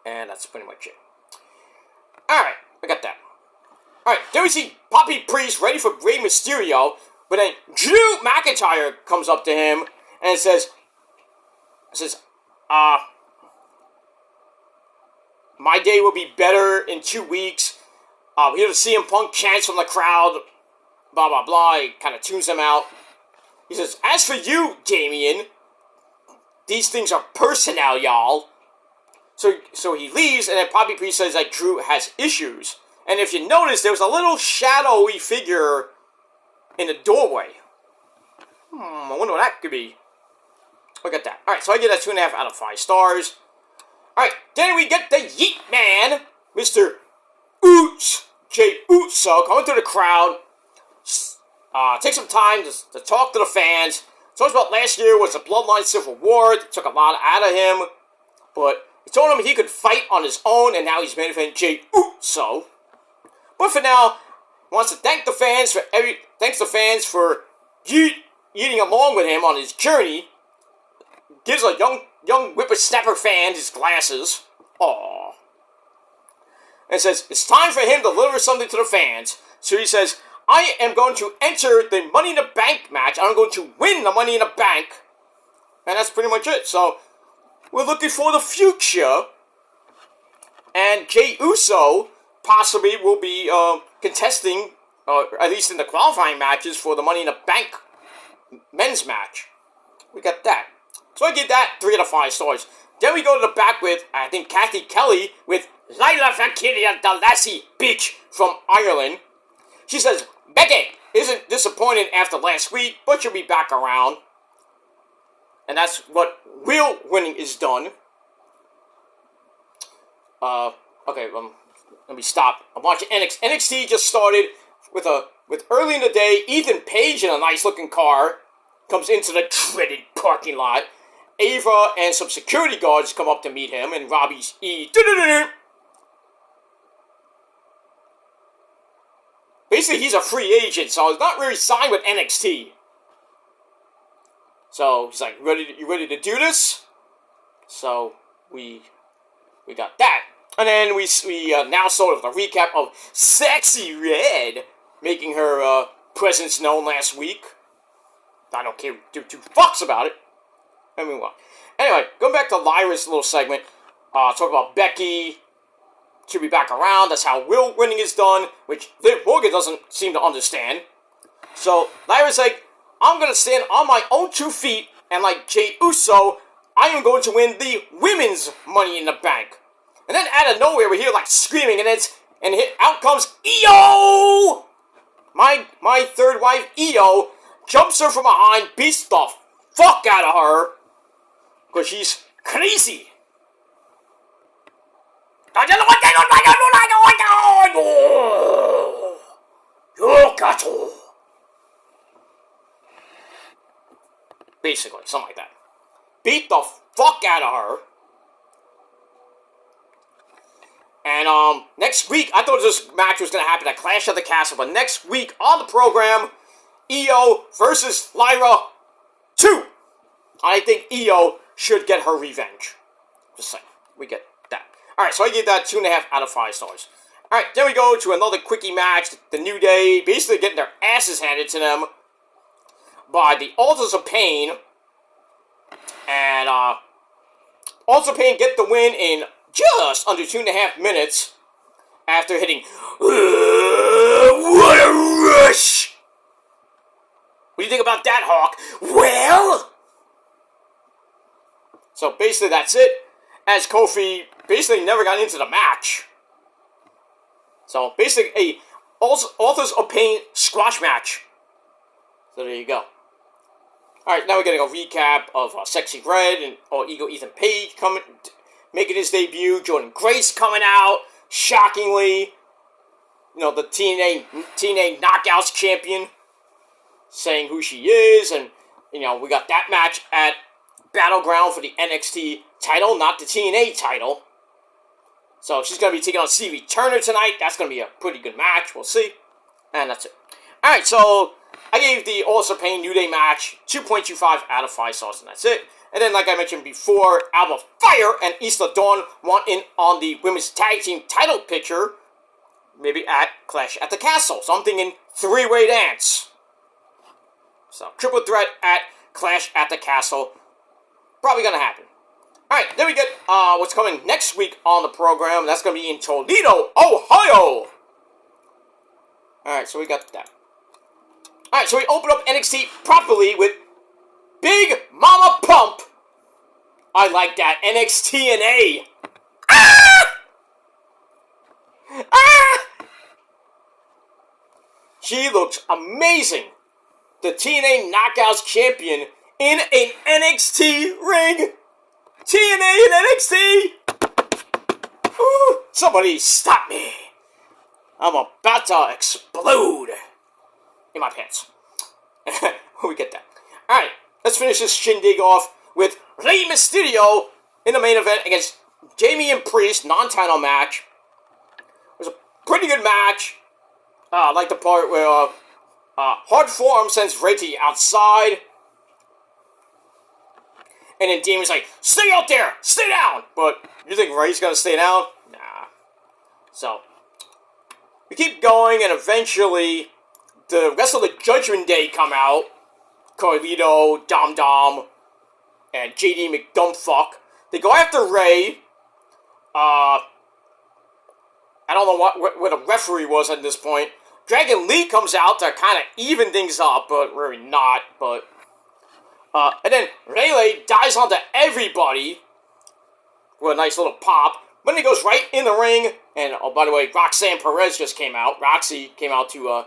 And that's pretty much it. Alright, I got that. Alright, then we see Poppy Priest ready for Rey Mysterio, but then Drew McIntyre comes up to him and says, my day will be better in 2 weeks. We hear the CM Punk chants from the crowd, blah, blah, blah. He kind of tunes them out. He says, as for you, Damian, these things are personal, y'all. So he leaves, and then Poppy Priest says that Drew has issues. And if you notice, there was a little shadowy figure in the doorway. I wonder what that could be. Look at that. Alright, so I give that 2.5 out of 5 stars. Alright, then we get the Yeet Man, Mr. Jey Uso, coming through the crowd. Take some time to talk to the fans. Talks about last year was a Bloodline Civil War. It took a lot out of him. But he told him he could fight on his own, and now he's main eventing Jey Uso. But for now, he wants to thank the fans for eating along with him on his journey. Gives a young whippersnapper fan his glasses. Aww. And says, it's time for him to deliver something to the fans. So he says, I am going to enter the Money in the Bank match. I'm going to win the Money in the Bank. And that's pretty much it. So, we're looking for the future. And Jey Uso possibly will be contesting, at least in the qualifying matches, for the Money in the Bank men's match. We got that. So I give that 3 out of 5 stars. Then we go to the back with, I think, Kathy Kelly with Lila Fakiria Dalasi bitch from Ireland. She says, Becky isn't disappointed after last week, but she'll be back around. And that's what real winning is done. Okay, let me stop. I'm watching NXT. NXT just started with early in the day, Ethan Page in a nice looking car comes into the dreaded parking lot. Ava and some security guards come up to meet him, and Robbie's basically, he's a free agent, so he's not really signed with NXT. So he's like, "You ready to do this?" So we got that, and then we now sort of the recap of Sexy Red making her presence known last week. I don't care two fucks about it. I mean, what? Anyway, going back to Lyra's little segment, talk about Becky. She'll be back around. That's how real winning is done, which Liv Morgan doesn't seem to understand. So Lyra's like, I'm going to stand on my own 2 feet, and like Jey Uso, I am going to win the women's Money in the Bank. And then out of nowhere, we hear like screaming, and out comes Io! My third wife, Io, jumps her from behind, beats the fuck out of her, because she's crazy. Basically, something like that. Beat the fuck out of her. And next week, I thought this match was going to happen at Clash at the Castle, but next week on the program, Io versus Lyra 2. I think Io should get her revenge. Just saying. We get that. Alright, so I give that 2.5 out of 5 stars. Alright, then we go to another quickie match. The New Day basically getting their asses handed to them by the Authors of Pain. And Authors of Pain get the win in just under 2.5 minutes after hitting what a rush! What do you think about that, Hawk? Well... So basically that's it, as Kofi basically never got into the match. So basically a Authors of Pain squash match. So there you go. Alright, now we're getting a recap of Sexy Red and Ego Ethan Page making his debut. Jordan Grace coming out, shockingly. You know, the TNA Knockouts champion saying who she is. And, you know, we got that match at Battleground for the NXT title, not the TNA title. So she's going to be taking on Stevie Turner tonight. That's going to be a pretty good match. We'll see. And that's it. Alright, so I gave the Authors of Pain New Day match 2.25 out of 5 stars, and that's it. And then, like I mentioned before, Alba Fire and Isla Dawn want in on the women's tag team title picture, maybe at Clash at the Castle. So I'm thinking 3-way dance. So, triple threat at Clash at the Castle. Probably going to happen. Alright, then we get what's coming next week on the program. That's going to be in Toledo, Ohio. Alright, so we got that. Alright, so we open up NXT properly with Big Mama Pump. I like that. NXT&A. Ah! Ah! She looks amazing. The TNA Knockouts champion in an NXT ring. TNA and NXT. Ooh, somebody stop me. I'm about to explode in my pants. We get that. Alright, let's finish this shindig off with Rey Mysterio in the main event against Jamie and Priest, non-title match. It was a pretty good match. I like the part where Hard Forearm sends Rey to the outside. And then Damien's like, stay out there! Stay down! But you think Rey's gonna stay down? Nah. So, we keep going, and eventually the rest of the Judgment Day come out. Carlito, Dom Dom, and JD McDumbfuck. They go after Ray. I don't know what a referee was at this point. Dragon Lee comes out to kind of even things up, but really not. But and then Rayleigh dives onto everybody with a nice little pop. But then he goes right in the ring. And oh, by the way, Roxanne Perez just came out. Roxy came out to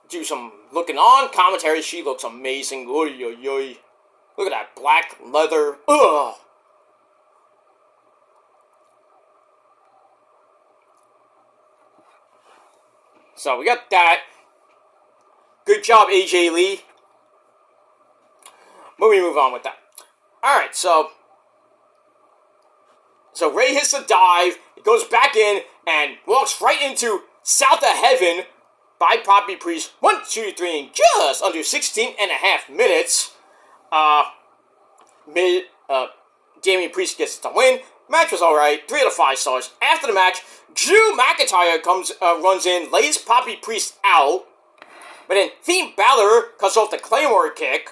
do some looking on commentary. She looks amazing. Oy, oy, oy. Look at that black leather. Ugh. So we got that. Good job, AJ Lee. But we move on with that. Alright, so Ray hits a dive, he goes back in, and walks right into South of Heaven by Poppy Priest. 1, 2, 3, in just under 16 and a half minutes. Damian Priest gets the win. Match was alright, 3 out of 5 stars. After the match, Drew McIntyre runs in, lays Poppy Priest out. But then Finn Balor cuts off the Claymore kick.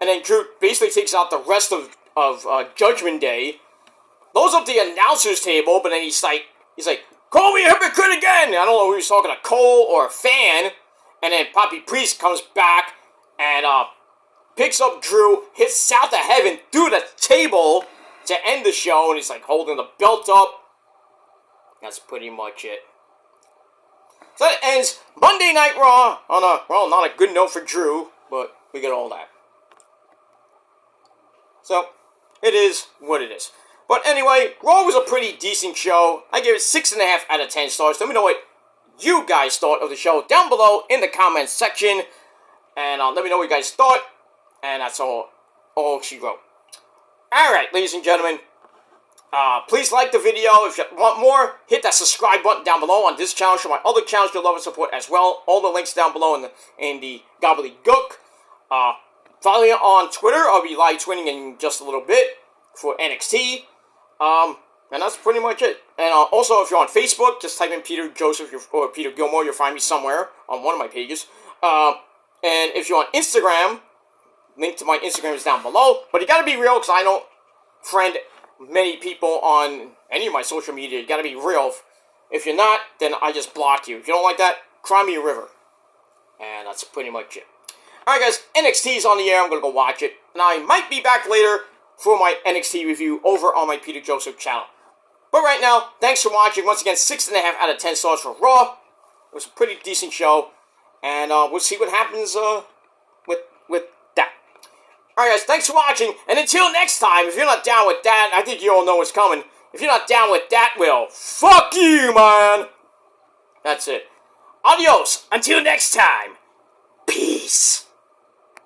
And then Drew basically takes out the rest of Judgment Day. Goes up the announcer's table, but then he's like, call me a hypocrite again! I don't know who he's talking to, Cole or a fan. And then Poppy Priest comes back and picks up Drew, hits South of Heaven through the table to end the show, and he's like holding the belt up. That's pretty much it. So that ends Monday Night Raw on not a good note for Drew, but we get all that. So, it is what it is. But anyway, Raw was a pretty decent show. I gave it 6.5 out of 10 stars. Let me know what you guys thought of the show down below in the comments section. And let me know what you guys thought. And that's all she wrote. Alright, ladies and gentlemen. Please like the video. If you want more, hit that subscribe button down below on this channel. Show my other channels your love and support as well. All the links down below in the gobbledygook. Follow me on Twitter. I'll be live tweeting in just a little bit for NXT. And that's pretty much it. And also, if you're on Facebook, just type in Peter Joseph or Peter Gilmore. You'll find me somewhere on one of my pages. And if you're on Instagram, link to my Instagram is down below. But you gotta be real, because I don't friend many people on any of my social media. You gotta be real. If you're not, then I just block you. If you don't like that, cry me a river. And that's pretty much it. Alright guys, NXT is on the air. I'm gonna go watch it. And I might be back later for my NXT review over on my Peter Joseph channel. But right now, thanks for watching. Once again, 6.5 out of 10 stars for Raw. It was a pretty decent show. And we'll see what happens with that. Alright guys, thanks for watching. And until next time, if you're not down with that, I think you all know what's coming. If you're not down with that, well, fuck you, man. That's it. Adios. Until next time. Peace.